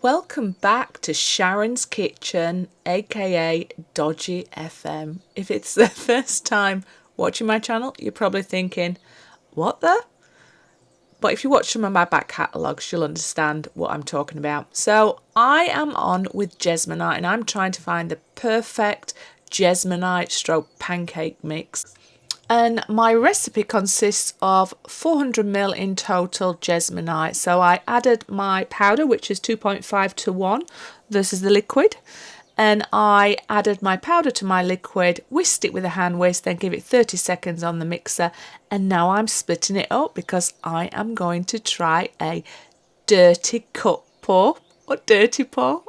Welcome back to Sharon's Kitchen, aka Dodgy FM. If it's the first time watching my channel, you're probably thinking, what the? But if you watch some of my back catalogues, you'll understand what I'm talking about. So I am on with Jesmonite and I'm trying to find the perfect Jesmonite stroke pancake mix. And my recipe consists of 400ml in total Jesmonite. So I added my powder, which is 2.5 to 1 versus the liquid. And I added my powder to my liquid, whisked it with a hand whisk, then give it 30 seconds on the mixer. And now I'm splitting it up because I am going to try a dirty cut pour or dirty pour.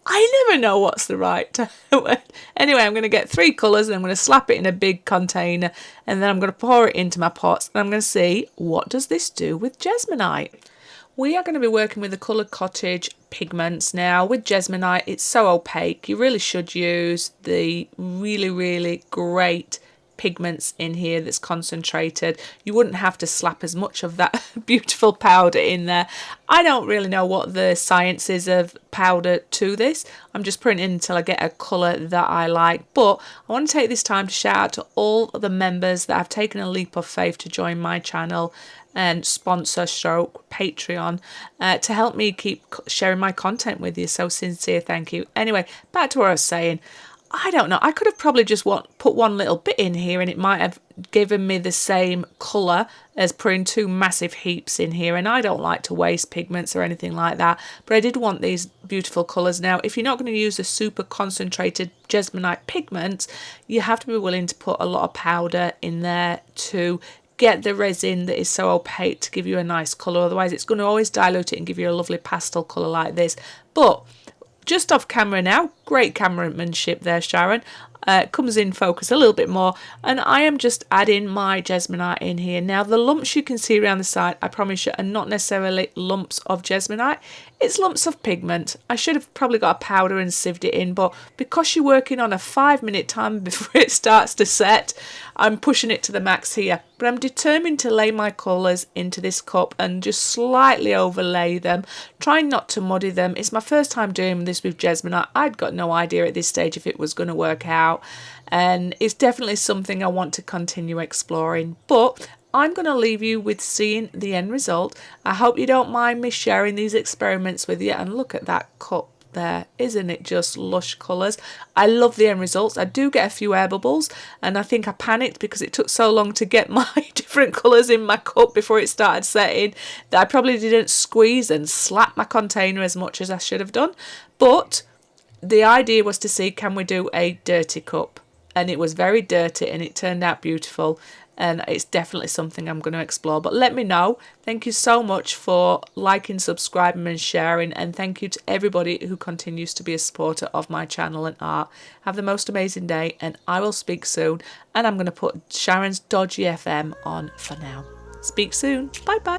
I never know what's the right word. Anyway, I'm going to get 3 colours and I'm going to slap it in a big container and then I'm going to pour it into my pots and I'm going to see what does this do with Jesmonite. We are going to be working with the Colour Cottage pigments. Now with Jesmonite, it's so opaque. You really should use the really great pigments in here that's concentrated. You wouldn't have to slap as much of that beautiful powder in there. I don't really know what the science is of powder to this. I'm just putting it in until I get a colour that I like. But I want to take this time to shout out to all the members that have taken a leap of faith to join my channel and sponsor stroke Patreon to help me keep sharing my content with you. So sincere thank you. Anyway, back to what I was saying. I don't know, I could have probably just put one little bit in here and it might have given me the same colour as putting 2 massive heaps in here, and I don't like to waste pigments or anything like that, but I did want these beautiful colours. Now if you're not going to use a super concentrated Jesmonite pigment, you have to be willing to put a lot of powder in there to get the resin that is so opaque to give you a nice colour. Otherwise it's going to always dilute it and give you a lovely pastel colour like this. But just off camera now, great cameramanship there, Sharon. Comes in focus a little bit more, and I am just adding my Jesmonite in here. Now the lumps you can see around the side, I promise you, are not necessarily lumps of Jesmonite, it's lumps of pigment. I should have probably got a powder and sieved it in, but because you're working on a 5-minute time before it starts to set, I'm pushing it to the max here. But I'm determined to lay my colours into this cup and just slightly overlay them, trying not to muddy them. It's my first time doing this with Jesmonite. I'd got no idea at this stage if it was going to work out, and it's definitely something I want to continue exploring. But I'm going to leave you with seeing the end result. I hope you don't mind me sharing these experiments with you. And look at that cup there. Isn't it just lush colours? I love the end results. I do get a few air bubbles, and I think I panicked because it took so long to get my different colours in my cup before it started setting that I probably didn't squeeze and slap my container as much as I should have done. But the idea was to see, can we do a dirty cup? And it was very dirty and it turned out beautiful, and it's definitely something I'm going to explore. But let me know. Thank you so much for liking, subscribing and sharing, and thank you to everybody who continues to be a supporter of my channel and art. Have the most amazing day, and I will speak soon, and I'm going to put Sharon's Dodgy FM on for now. Speak soon. Bye bye.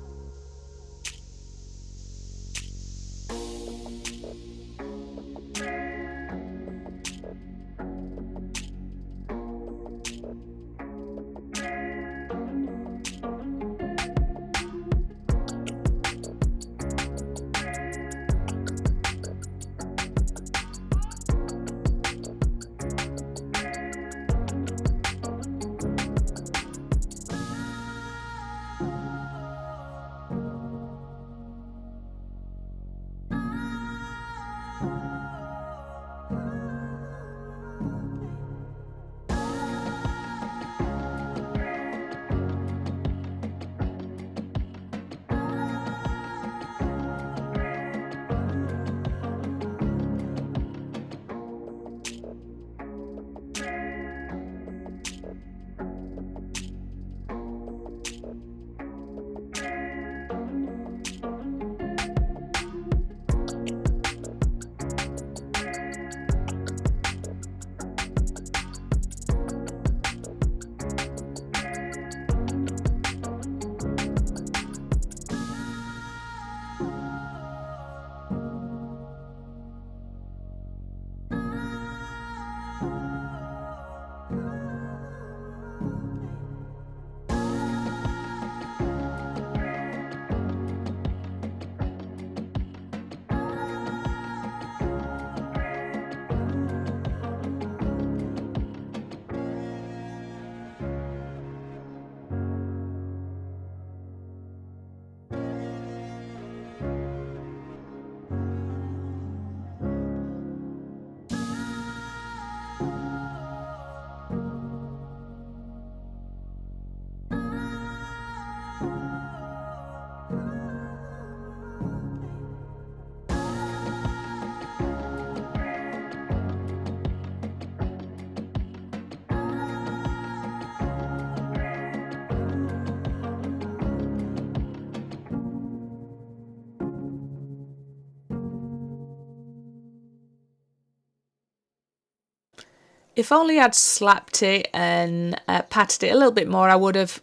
If only I'd slapped it and patted it a little bit more, I would have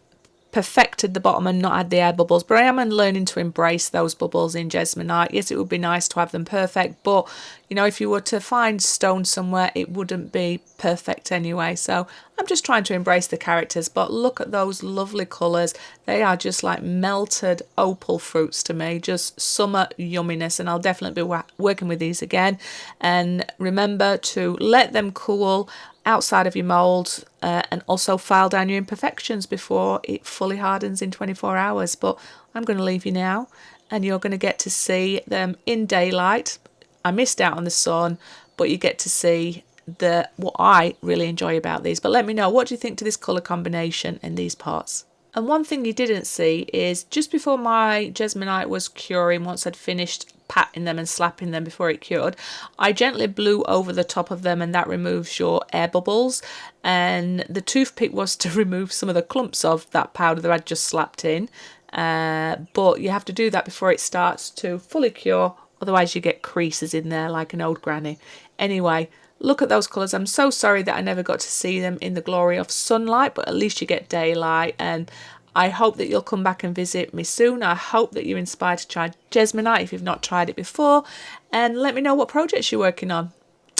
perfected the bottom and not had the air bubbles. But I am learning to embrace those bubbles in Jesmonite. Yes, it would be nice to have them perfect, but you know, if you were to find stone somewhere, it wouldn't be perfect anyway. So I'm just trying to embrace the characters. But look at those lovely colours. They are just like melted opal fruits to me, just summer yumminess. And I'll definitely be working with these again. And remember to let them cool outside of your mould, and also file down your imperfections before it fully hardens in 24 hours. But I'm going to leave you now, and you're going to get to see them in daylight. I missed out on the sun, but you get to see what I really enjoy about these. But let me know, what do you think to this colour combination in these pots? And one thing you didn't see is just before my Jesmonite was curing, once I'd finished patting them and slapping them before it cured, I gently blew over the top of them, and that removes your air bubbles. And the toothpick was to remove some of the clumps of that powder that I'd just slapped in. But you have to do that before it starts to fully cure, otherwise you get creases in there like an old granny. Anyway, look at those colours. I'm so sorry that I never got to see them in the glory of sunlight, but at least you get daylight. And I hope that you'll come back and visit me soon. I hope that you're inspired to try Jesmonite if you've not tried it before. And let me know what projects you're working on.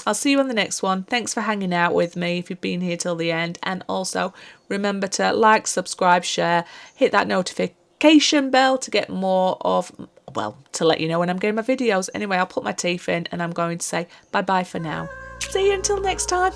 I'll see you on the next one. Thanks for hanging out with me if you've been here till the end. And also remember to like, subscribe, share, hit that notification bell to get more of, well, to let you know when I'm getting my videos. Anyway, I'll put my teeth in and I'm going to say bye-bye for now. See you until next time.